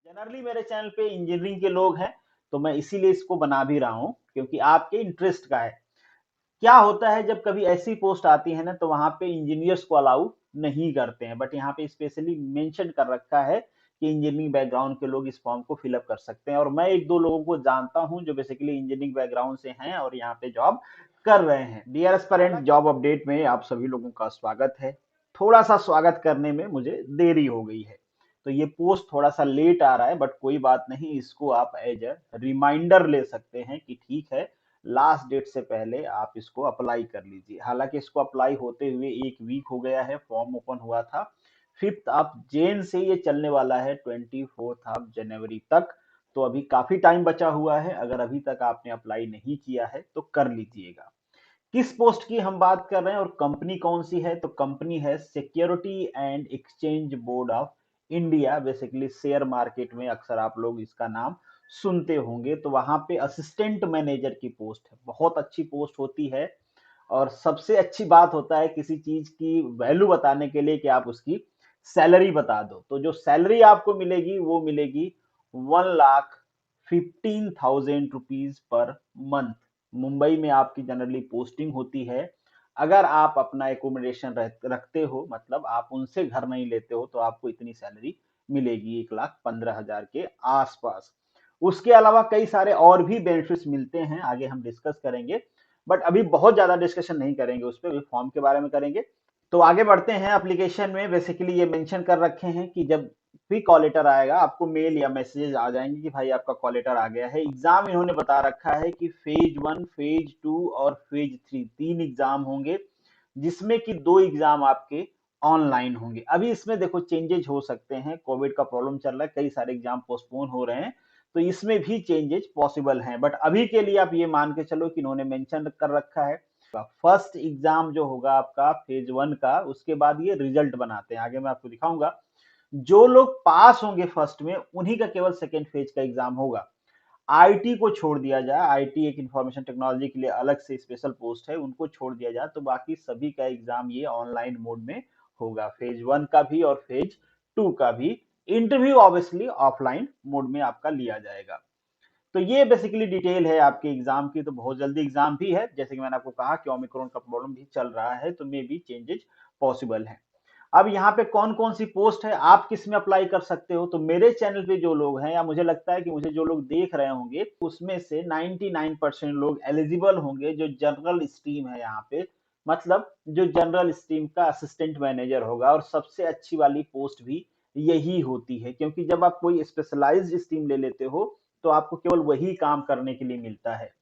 Generally मेरे channel पे engineering के लोग हैं, तो मैं इसीलिए इसको बना भी रहा हूँ क्योंकि आपके इंटरेस्ट का है। क्या होता है जब कभी ऐसी पोस्ट आती है ना, तो वहां पे इंजीनियर्स को अलाउ नहीं करते हैं, बट यहाँ पे स्पेशली मेंशन कर रखा है कि इंजीनियरिंग बैकग्राउंड के लोग इस फॉर्म को फिलअप कर सकते हैं। और मैं एक दो लोगों को जानता हूँ जो बेसिकली इंजीनियरिंग बैकग्राउंड से हैं और यहाँ पे जॉब कर रहे हैं। डियर एस्पिरेंट, जॉब अपडेट में आप सभी लोगों का स्वागत है। थोड़ा सा स्वागत करने में मुझे देरी हो गई है, तो ये पोस्ट थोड़ा सा लेट आ रहा है, बट कोई बात नहीं, इसको आप एज अ रिमाइंडर ले सकते हैं कि ठीक है, लास्ट डेट से पहले आप इसको अप्लाई कर लीजिए। हालांकि इसको अप्लाई होते हुए एक वीक हो गया है, फॉर्म ओपन हुआ था 5th ऑफ जैन से, ये चलने वाला है 24th ऑफ जनवरी तक। तो अभी काफी टाइम बचा हुआ है, अगर अभी तक आपने अप्लाई नहीं किया है तो कर लीजिएगा। किस पोस्ट की हम बात कर रहे हैं और कंपनी कौन सी है, तो कंपनी है security and exchange board of India. Basically share market में अक्सर आप लोग इसका नाम सुनते होंगे। तो वहां पे असिस्टेंट मैनेजर की पोस्ट है, बहुत अच्छी पोस्ट होती है। और सबसे अच्छी बात होता है किसी चीज की वैल्यू बताने के लिए कि आप उसकी सैलरी बता दो। तो जो सैलरी आपको मिलेगी वो मिलेगी 1,15,000 रुपीज पर मंथ। मुंबई में आपकी जनरली पोस्टिंग होती है। अगर आप अपना एकोमोडेशन रखते हो, मतलब आप उनसे घर नहीं लेते हो, तो आपको इतनी सैलरी मिलेगी, 1,15,000 के आसपास। उसके अलावा कई सारे और भी बेनिफिट्स मिलते हैं, आगे हम डिस्कस करेंगे, बट अभी बहुत ज्यादा डिस्कशन नहीं करेंगे उस पर, फॉर्म के बारे में करेंगे। तो आगे बढ़ते हैं। एप्लीकेशन में बेसिकली ये मेंशन कर रखे हैं कि जब भी कॉल लेटर आएगा आपको मेल या मैसेज आ जाएंगे कि भाई आपका कॉल लेटर आ गया है। एग्जाम इन्होंने बता रखा है कि फेज 1, फेज 2 और फेज 3 तीन एग्जाम होंगे, जिसमें कि दो एग्जाम आपके ऑनलाइन होंगे। अभी इसमें देखो चेंजेस हो सकते हैं, कोविड का प्रॉब्लम चल रहा है, कई सारे एग्जाम पोस्टपोन हो रहे हैं, तो इसमें भी चेंजेस पॉसिबल हैं। बट अभी के लिए आप ये मान के चलो कि इन्होंने मेंशन कर रखा है। फर्स्ट एग्जाम जो होगा आपका फेज 1 का, उसके बाद ये रिजल्ट बनाते हैं, आगे मैं आपको दिखाऊंगा। जो लोग पास होंगे फर्स्ट में, उन्हीं का केवल सेकेंड फेज का एग्जाम होगा। आईटी को छोड़ दिया जाए, आईटी एक इंफॉर्मेशन टेक्नोलॉजी के लिए अलग से स्पेशल पोस्ट है, उनको छोड़ दिया जाए तो बाकी सभी का एग्जाम ये ऑनलाइन मोड में होगा, फेज 1 का भी और फेज 2 का भी। इंटरव्यू ऑब्वियसली ऑफलाइन मोड में आपका लिया जाएगा। तो ये बेसिकली डिटेल है आपके एग्जाम की। तो बहुत जल्दी एग्जाम भी है, जैसे कि मैंने आपको कहा कि ओमिक्रॉन का प्रॉब्लम भी चल रहा है, तो मे बी चेंजेस पॉसिबल है। अब यहाँ पे कौन कौन सी पोस्ट है, आप किस में अप्लाई कर सकते हो, तो मेरे चैनल पे जो लोग हैं, या मुझे लगता है कि मुझे जो लोग देख रहे होंगे, उसमें से 99% लोग एलिजिबल होंगे जो जनरल स्ट्रीम है यहाँ पे, मतलब जो जनरल स्ट्रीम का असिस्टेंट मैनेजर होगा। और सबसे अच्छी वाली पोस्ट भी यही होती है, क्योंकि जब आप कोई स्पेशलाइज्ड स्ट्रीम ले लेते हो तो आपको केवल वही काम करने के लिए मिलता है।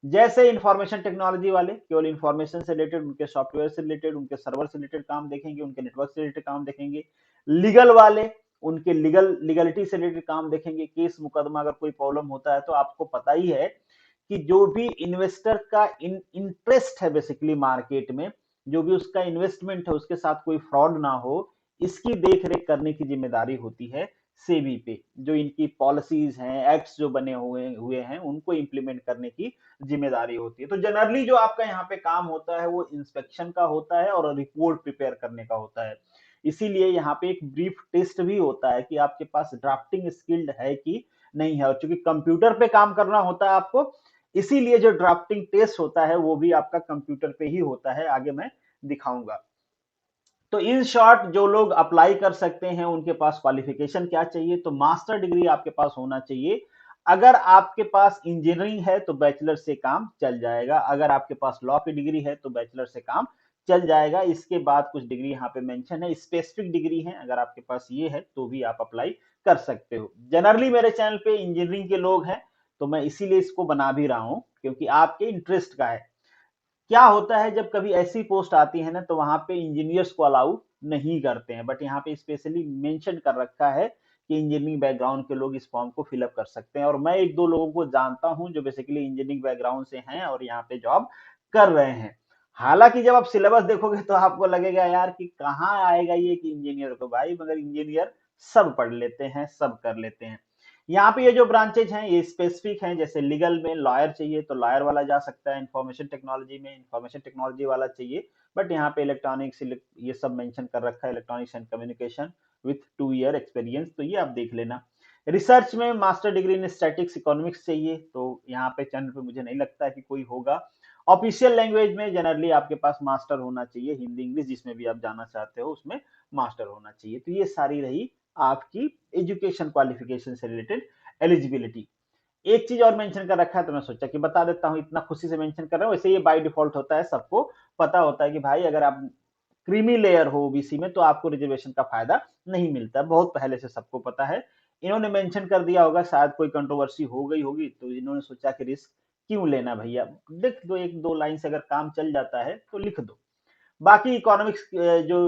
जैसे इंफॉर्मेशन टेक्नोलॉजी वाले केवल इंफॉर्मेशन से रिलेटेड, उनके सॉफ्टवेयर से रिलेटेड, उनके सर्वर से रिलेटेड काम देखेंगे, उनके नेटवर्क से रिलेटेड काम देखेंगे। लीगल वाले उनके लीगलिटी से रिलेटेड काम देखेंगे, केस मुकदमा अगर कोई प्रॉब्लम होता है। तो आपको पता ही है कि जो भी इन्वेस्टर का इंटरेस्ट है बेसिकली मार्केट में, जो भी उसका इन्वेस्टमेंट है, उसके साथ कोई फ्रॉड ना हो, इसकी देख रेख करने की जिम्मेदारी होती है सेबी पे। जो इनकी पॉलिसीज हैं, एक्ट्स जो बने हुए हुए हैं, उनको इंप्लीमेंट करने की जिम्मेदारी होती है। तो जनरली जो आपका यहाँ पे काम होता है वो इंस्पेक्शन का होता है और रिपोर्ट प्रिपेयर करने का होता है। इसीलिए यहाँ पे एक ब्रीफ टेस्ट भी होता है कि आपके पास ड्राफ्टिंग स्किल्ड है कि नहीं है। और चूंकि कंप्यूटर पे काम करना होता है आपको, इसीलिए जो ड्राफ्टिंग टेस्ट होता है वो भी आपका कंप्यूटर पे ही होता है, आगे मैं दिखाऊंगा। तो इन शॉर्ट जो लोग अप्लाई कर सकते हैं उनके पास क्वालिफिकेशन क्या चाहिए, तो मास्टर डिग्री आपके पास होना चाहिए। अगर आपके पास इंजीनियरिंग है तो बैचलर से काम चल जाएगा, अगर आपके पास लॉ की डिग्री है तो बैचलर से काम चल जाएगा। इसके बाद कुछ डिग्री यहाँ पे मेंशन है, स्पेसिफिक डिग्री है, अगर आपके पास ये है तो भी आप अप्लाई कर सकते हो। जनरली मेरे चैनल पे इंजीनियरिंग के लोग हैं, तो मैं इसीलिए इसको बना भी रहा हूँ क्योंकि आपके इंटरेस्ट का है। क्या होता है जब कभी ऐसी पोस्ट आती है ना, तो वहां पे इंजीनियर्स को अलाउ नहीं करते हैं, बट यहाँ पे स्पेशली मेंशन कर रखा है कि इंजीनियरिंग बैकग्राउंड के लोग इस फॉर्म को फिलअप कर सकते हैं। और मैं एक दो लोगों को जानता हूं जो बेसिकली इंजीनियरिंग बैकग्राउंड से हैं और यहाँ पे जॉब कर रहे हैं। हालांकि जब आप सिलेबस देखोगे तो आपको लगेगा यार कि कहाँ आएगा ये कि इंजीनियर को, भाई मगर इंजीनियर सब पढ़ लेते हैं, सब कर लेते हैं। यहाँ पे ये जो ब्रांचेज हैं ये स्पेसिफिक हैं, जैसे लीगल में लॉयर चाहिए तो लॉयर वाला जा सकता है, इंफॉर्मेशन टेक्नोलॉजी में इंफॉर्मेशन टेक्नोलॉजी वाला चाहिए। बट यहाँ पे इलेक्ट्रॉनिक्स ये सब मेंशन कर रखा है, electronics and communication with 2 year experience, तो ये आप देख लेना। रिसर्च में master degree in statics economics चाहिए, तो यहाँ पे चैनल पे मुझे नहीं लगता है कि कोई होगा। ऑफिशियल लैंग्वेज में जनरली आपके पास मास्टर होना चाहिए, हिंदी इंग्लिश जिसमें भी आप जाना चाहते हो उसमें मास्टर होना चाहिए। तो ये सारी रही आपकी एजुकेशन क्वालिफिकेशन से रिलेटेड एलिजिबिलिटी। एक चीज और मेंशन कर रखा है तो मैं सोचा कि बता देता हूँ, इतना खुशी से मेंशन कर रहा हूँ। वैसे ये बाय डिफॉल्ट होता है, सबको पता होता है कि भाई अगर आप क्रीमी लेयर हो ओबीसी में तो आपको रिजर्वेशन का फायदा नहीं मिलता, बहुत पहले से सबको पता है। इन्होंने मेंशन कर दिया होगा, शायद कोई कंट्रोवर्सी हो गई होगी तो इन्होंने सोचा कि रिस्क क्यों लेना भैया, लिख दो एक दो लाइन से, अगर काम चल जाता है तो लिख दो। बाकी इकोनॉमिक्स जो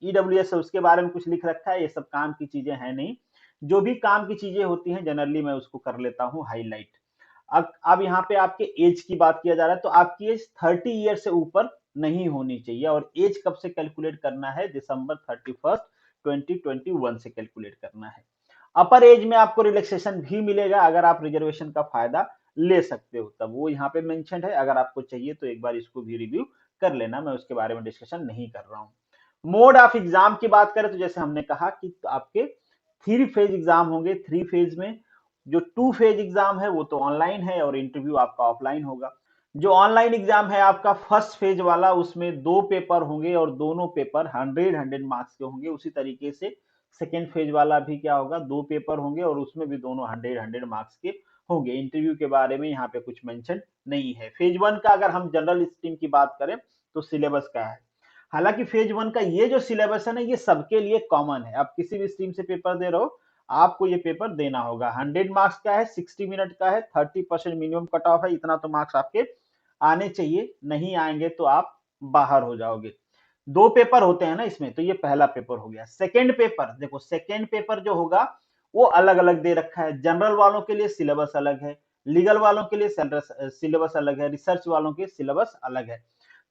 ईडब्ल्यूएस है उसके बारे में कुछ लिख रखा है, ये सब काम की चीजें हैं नहीं। जो भी काम की चीजें होती हैं जनरली मैं उसको कर लेता हूँ हाईलाइट। अब यहाँ पे आपके एज की बात किया जा रहा है, तो आपकी एज 30 ईयर से ऊपर नहीं होनी चाहिए। और एज कब से कैलकुलेट करना है, दिसंबर 31 2021 से कैलकुलेट करना है। अपर एज में आपको रिलैक्सेशन भी मिलेगा अगर आप रिजर्वेशन का फायदा ले सकते हो, तब वो यहाँ पे मेंशन है। अगर आपको चाहिए तो एक बार इसको भी रिव्यू कर लेना, मैं उसके बारे में डिस्कशन नहीं कर रहा हूँ। मोड ऑफ एग्जाम की बात करें तो जैसे हमने कहा कि तो आपके 3 फेज एग्जाम होंगे। 3 फेज में जो 2 फेज एग्जाम है वो तो ऑनलाइन है और इंटरव्यू आपका ऑफलाइन होगा। जो ऑनलाइन एग्जाम है आपका फर्स्ट फेज वाला, उसमें 2 पेपर होंगे और दोनों पेपर 100 मार्क्स के होंगे। उसी तरीके से सेकेंड फेज वाला भी क्या होगा, 2 पेपर होंगे और उसमें भी दोनों 100 मार्क्स के होंगे। इंटरव्यू के बारे में यहाँ पे कुछ मेंशन नहीं है। फेज 1 का अगर हम जनरल स्ट्रीम की बात करें तो सिलेबस क्या है, हालांकि फेज 1 का ये जो सिलेबस है ना ये सबके लिए कॉमन है। आप किसी भी स्ट्रीम से पेपर दे रहे हो आपको ये पेपर देना होगा। 100 मार्क्स का है, 60 मिनट का है, 30% मिनिमम कट ऑफ है, इतना तो मार्क्स आपके आने चाहिए, नहीं आएंगे तो आप बाहर हो जाओगे। 2 पेपर होते हैं ना इसमें, तो ये पहला पेपर हो गया। सेकेंड पेपर देखो, सेकेंड पेपर जो होगा वो अलग अलग दे रखा है। जनरल वालों के लिए सिलेबस अलग है, लीगल वालों के लिए सिलेबस अलग है, रिसर्च वालों के सिलेबस अलग है।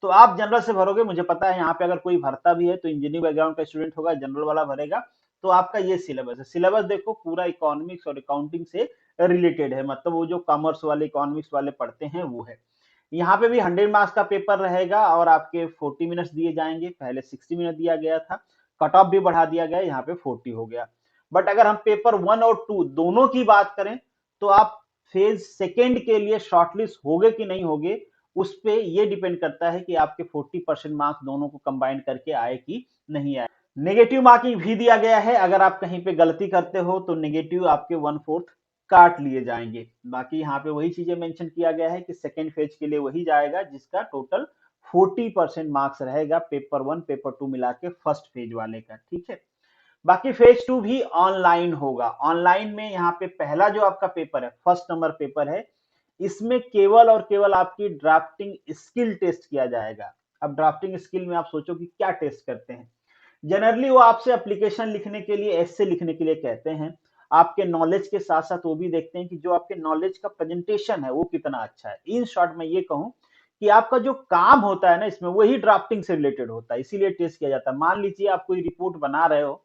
तो आप जनरल से भरोगे, मुझे पता है यहाँ पे अगर कोई भरता भी है तो इंजीनियरिंग बैकग्राउंड का स्टूडेंट होगा, जनरल वाला भरेगा। तो आपका ये सिलेबस है। सिलेबस देखो पूरा इकोनॉमिक्स और अकाउंटिंग से रिलेटेड है, मतलब वो जो कॉमर्स वाले इकोनॉमिक्स वाले पढ़ते हैं वो है। यहाँ पे भी 100 मार्क्स का पेपर रहेगा और आपके 40 मिनट्स दिए जाएंगे, पहले 60 मिनट दिया गया था, कट ऑफ भी बढ़ा दिया गया, यहाँ पे 40 हो गया। बट अगर हम पेपर 1 और 2 दोनों की बात करें तो आप फेज सेकेंड के लिए शॉर्टलिस्ट होगे कि नहीं होगे, उस पे ये डिपेंड करता है कि आपके 40% मार्क्स दोनों को कंबाइन करके आए कि नहीं आए। नेगेटिव मार्किंग भी दिया गया है, अगर आप कहीं पे गलती करते हो तो नेगेटिव आपके 1/4 काट लिए जाएंगे। बाकी यहाँ पे वही चीजें मेंशन किया गया है कि सेकेंड फेज के लिए वही जाएगा जिसका टोटल 40% मार्क्स रहेगा, पेपर 1 पेपर 2 मिला के फर्स्ट फेज वाले का, ठीक है। बाकी फेज 2 भी ऑनलाइन होगा। ऑनलाइन में यहाँ पे पहला जो आपका पेपर है, फर्स्ट नंबर पेपर है, इसमें केवल और केवल आपकी ड्राफ्टिंग स्किल टेस्ट किया जाएगा। अब ड्राफ्टिंग स्किल में आप सोचो कि क्या टेस्ट करते हैं। जनरली वो आपसे एप्लीकेशन लिखने के लिए, एसे लिखने के लिए कहते हैं। आपके नॉलेज के साथ साथ वो भी देखते हैं कि जो आपके नॉलेज का प्रेजेंटेशन है वो कितना अच्छा है। इन शॉर्ट में ये कहूं कि आपका जो काम होता है ना इसमें वही ड्राफ्टिंग से रिलेटेड होता है, इसीलिए टेस्ट किया जाता है। मान लीजिए आप कोई रिपोर्ट बना रहे हो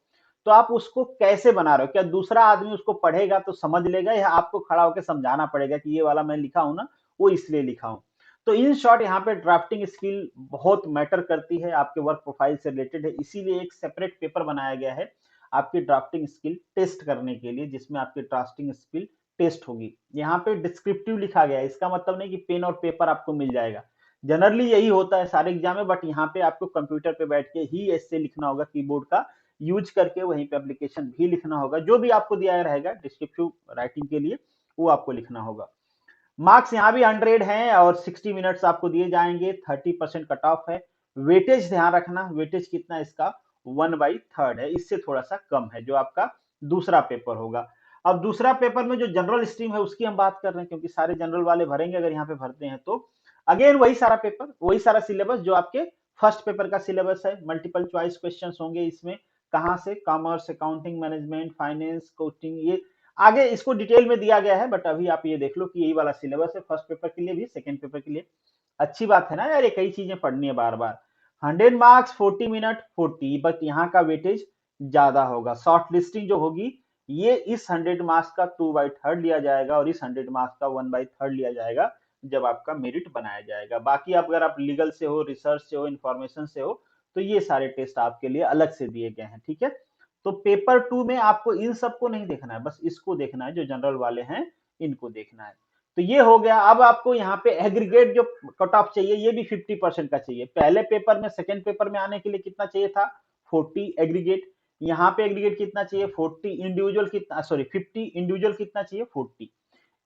तो आप उसको कैसे बना रहे हो, क्या दूसरा आदमी उसको पढ़ेगा तो समझ लेगा, या आपको खड़ा होकर समझाना पड़ेगा कि ये वाला मैं लिखा हूं ना वो इसलिए लिखा हूं। तो इन शॉर्ट यहाँ पे ड्राफ्टिंग स्किल बहुत मैटर करती है, आपके वर्क प्रोफाइल से रिलेटेड है, इसीलिए एक सेपरेट पेपर बनाया गया है आपकी ड्राफ्टिंग स्किल टेस्ट करने के लिए, जिसमें आपकी ड्राफ्टिंग स्किल टेस्ट होगी। यहाँ पे डिस्क्रिप्टिव लिखा गया है, इसका मतलब नहीं कि पेन और पेपर आपको मिल जाएगा, जनरली यही होता है सारे एग्जाम में, बट यहाँ पे आपको कंप्यूटर पे बैठ के ही ऐसे लिखना होगा, कीबोर्ड का यूज करके वहीं पे एप्लीकेशन भी लिखना होगा। जो भी आपको दिया रहेगा डिस्क्रिप्टिव राइटिंग के लिए वो आपको लिखना होगा। मार्क्स यहाँ भी 100 हैं और 60 मिनट्स आपको दिए जाएंगे, 30% कट ऑफ है। वेटेज ध्यान रखना, वेटेज कितना इसका 1/3 है, इससे थोड़ा सा कम है जो आपका दूसरा पेपर होगा। अब दूसरा पेपर में जो जनरल स्ट्रीम है उसकी हम बात कर रहे हैं, क्योंकि सारे जनरल वाले भरेंगे अगर यहाँ पे भरते हैं तो। अगेन वही सारा पेपर, वही सारा सिलेबस जो आपके फर्स्ट पेपर का सिलेबस है। मल्टीपल चॉइस क्वेश्चन होंगे इसमें, कहाँ से, commerce, accounting, management, finance, coaching, ये आगे इसको डिटेल में दिया गया है। बट अभी आप ये देख लो कि यही वाला सिलेबस है फर्स्ट पेपर के लिए भी, सेकंड पेपर के लिए। अच्छी बात है ना यार, ये कई चीजें पढ़नी है बार बार। 100 मार्क्स, 40 मिनट, 40, बट यहाँ का वेटेज ज्यादा होगा। शॉर्ट लिस्टिंग जो होगी ये इस 100 मार्क्स का 2/3 लिया जाएगा और इस 100 मार्क्स का 1/3 लिया जाएगा जब आपका मेरिट बनाया जाएगा। बाकी आप अगर आप लीगल से हो, रिसर्च से हो, इंफॉर्मेशन से हो, तो ये सारे टेस्ट आपके लिए अलग से दिए गए हैं, ठीक है। तो पेपर 2 में आपको इन सबको नहीं देखना है, बस इसको देखना है, जो जनरल वाले हैं इनको देखना है। तो ये हो गया। अब आपको यहाँ पे एग्रीगेट जो कट ऑफ चाहिए ये भी 50% का चाहिए। पहले पेपर में, सेकंड पेपर में आने के लिए कितना चाहिए था? 40 एग्रीगेट। यहाँ पे एग्रीगेट कितना चाहिए? 40। इंडिविजुअल कितना, सॉरी 50। इंडिविजुअल कितना चाहिए? 40।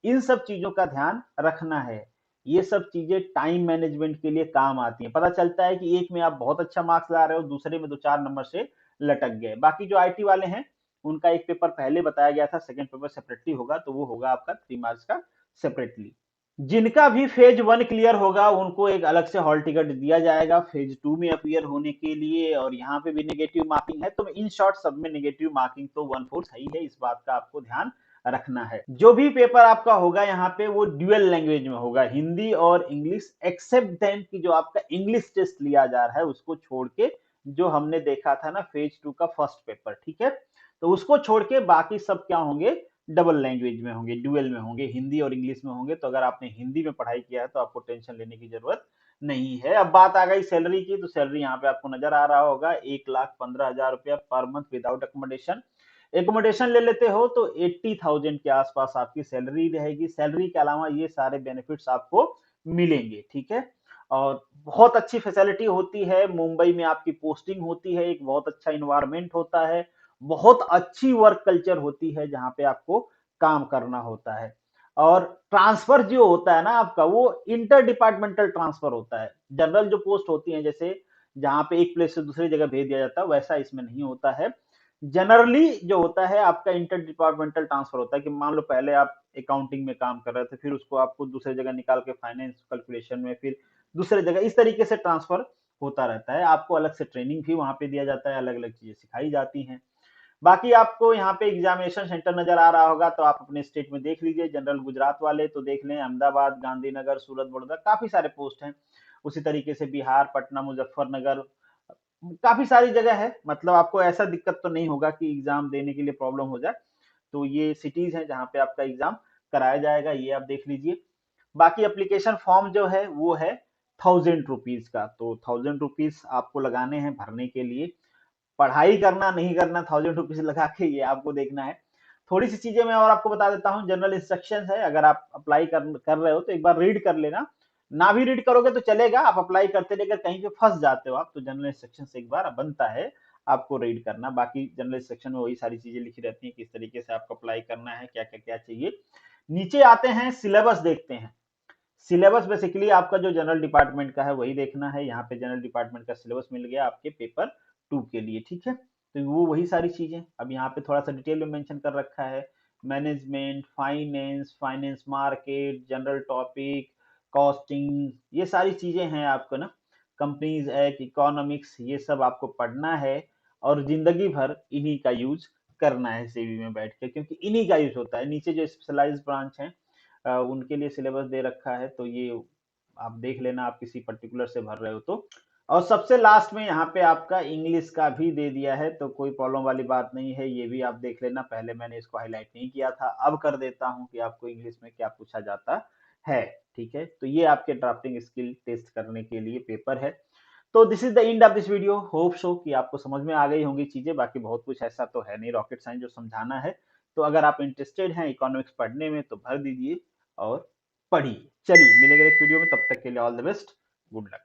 इन सब चीजों का ध्यान रखना है। ये सब चीजें टाइम मैनेजमेंट के लिए काम आती हैं। पता चलता है कि एक में आप बहुत अच्छा मार्क्स ला रहे हो, दूसरे में 2-4 नंबर से लटक गए। बाकी जो आईटी वाले हैं उनका एक पेपर पहले बताया गया था, सेकंड पेपर सेपरेटली होगा, तो वो होगा आपका 3 मार्क्स का सेपरेटली। जिनका भी फेज 1 क्लियर होगा उनको एक अलग से हॉल टिकट दिया जाएगा फेज 2 में अपीयर होने के लिए। और यहाँ पे भी नेगेटिव मार्किंग है, तो इन शॉर्ट सब में नेगेटिव मार्किंग तो 1/4 है ही है, इस बात का आपको ध्यान रखना है। जो भी पेपर आपका होगा यहाँ पे वो ड्यूअल लैंग्वेज में होगा, हिंदी और इंग्लिश, एक्सेप्ट देन कि जो आपका इंग्लिश टेस्ट लिया जा रहा है उसको छोड़ के, जो हमने देखा था ना फेज 2 का फर्स्ट पेपर, ठीक है, तो उसको छोड़ के बाकी सब क्या होंगे? डबल लैंग्वेज में होंगे, ड्यूअल में होंगे, हिंदी और इंग्लिश में होंगे। तो अगर आपने हिंदी में पढ़ाई किया है तो आपको टेंशन लेने की जरूरत नहीं है। अब बात आ गई सैलरी की, तो सैलरी यहाँ पे आपको नजर आ रहा होगा, 1,15,000 रुपया per month without accommodation. Accommodation ले लेते हो तो 80,000 के आसपास आपकी सैलरी रहेगी। सैलरी के अलावा ये सारे बेनिफिट्स आपको मिलेंगे, ठीक है। और बहुत अच्छी फैसिलिटी होती है, मुंबई में आपकी पोस्टिंग होती है, एक बहुत अच्छा इन्वायरमेंट होता है, बहुत अच्छी वर्क कल्चर होती है जहां पे आपको काम करना होता है। और ट्रांसफर जो होता है ना आपका, वो इंटर डिपार्टमेंटल ट्रांसफर होता है। जनरल जो पोस्ट होती है, जैसे जहां पे एक प्लेस से दूसरी जगह भेज दिया जाता है, वैसा इसमें नहीं होता है। जनरली जो होता है आपका इंटर डिपार्टमेंटल ट्रांसफर होता है कि मान लो पहले आप अकाउंटिंग में काम कर रहे थे, फिर उसको आपको दूसरी जगह निकाल के फाइनेंस कैलकुलेशन में, फिर दूसरी जगह, इस तरीके से ट्रांसफर होता रहता है। आपको अलग से ट्रेनिंग भी वहां पे दिया जाता है, अलग अलग चीजें सिखाई जाती हैं। बाकी आपको यहाँ पे एग्जामिनेशन सेंटर नजर आ रहा होगा, तो आप अपने स्टेट में देख लीजिए। जनरल गुजरात वाले तो देख लें, अहमदाबाद, गांधीनगर, सूरत, बड़ौदा, काफी सारे पोस्ट हैं। उसी तरीके से बिहार, पटना, मुजफ्फरनगर, काफी सारी जगह है। मतलब आपको ऐसा दिक्कत तो नहीं होगा कि एग्जाम देने के लिए प्रॉब्लम हो जाए। तो ये सिटीज हैं जहाँ पे आपका एग्जाम कराया जाएगा, ये आप देख लीजिए। बाकी एप्लीकेशन फॉर्म जो है वो है 1000 रुपीज का, तो 1000 रुपीज आपको लगाने हैं भरने के लिए। पढ़ाई करना नहीं करना 1000 रुपीज लगा के, ये आपको देखना है। थोड़ी सी चीजें मैं और आपको बता देता हूँ। जनरल इंस्ट्रक्शन है, अगर आप अप्लाई कर रहे हो तो एक बार रीड कर लेना। ना भी रीड करोगे तो चलेगा, आप अप्लाई करते रहिए। अगर कहीं पे फंस जाते हो आप, तो जनरल इंस्ट्रक्शन से एक बार बनता है आपको रीड करना। बाकी जनरल इंस्ट्रक्शन में वही सारी चीजें लिखी रहती हैं, किस तरीके से आपको अप्लाई करना है, क्या क्या क्या चाहिए। नीचे आते हैं, सिलेबस देखते हैं। सिलेबस बेसिकली आपका जो जनरल डिपार्टमेंट का है वही देखना है। यहाँ पे जनरल डिपार्टमेंट का सिलेबस मिल गया आपके पेपर 2 के लिए, ठीक है। तो वो वही सारी चीजें अब यहाँ पे थोड़ा सा डिटेल में मेंशन कर रखा है। Management, finance, finance market, general topic, costing, ये सारी चीजें हैं आपको ना। कंपनीज एक्ट, इकोनॉमिक्स, ये सब आपको पढ़ना है। और जिंदगी भर इन्हीं का यूज करना है सीवी में बैठ के, क्योंकि इन्हीं का यूज होता है। नीचे जो स्पेशलाइज्ड ब्रांच है उनके लिए सिलेबस दे रखा है, तो ये आप देख लेना, आप किसी पर्टिकुलर से भर रहे हो तो। और सबसे लास्ट में यहाँ पे आपका इंग्लिश का भी दे दिया है, तो कोई प्रॉब्लम वाली बात नहीं है, ये भी आप देख लेना। पहले मैंने इसको हाईलाइट नहीं किया था, अब कर देता हूँ कि आपको इंग्लिश में क्या पूछा जाता है, ठीक है। तो ये आपके ड्राफ्टिंग स्किल टेस्ट करने के लिए पेपर है। तो this is the end of this video. Hope so कि आपको समझ में आ गई होंगी चीजें। बाकी बहुत कुछ ऐसा तो है नहीं रॉकेट साइंस जो समझाना है। तो अगर आप इंटरेस्टेड हैं इकोनॉमिक्स पढ़ने में तो भर दीजिए और पढ़िए। चलिए मिलेंगे नेक्स्ट वीडियो में, तब तक के लिए all the best, good luck.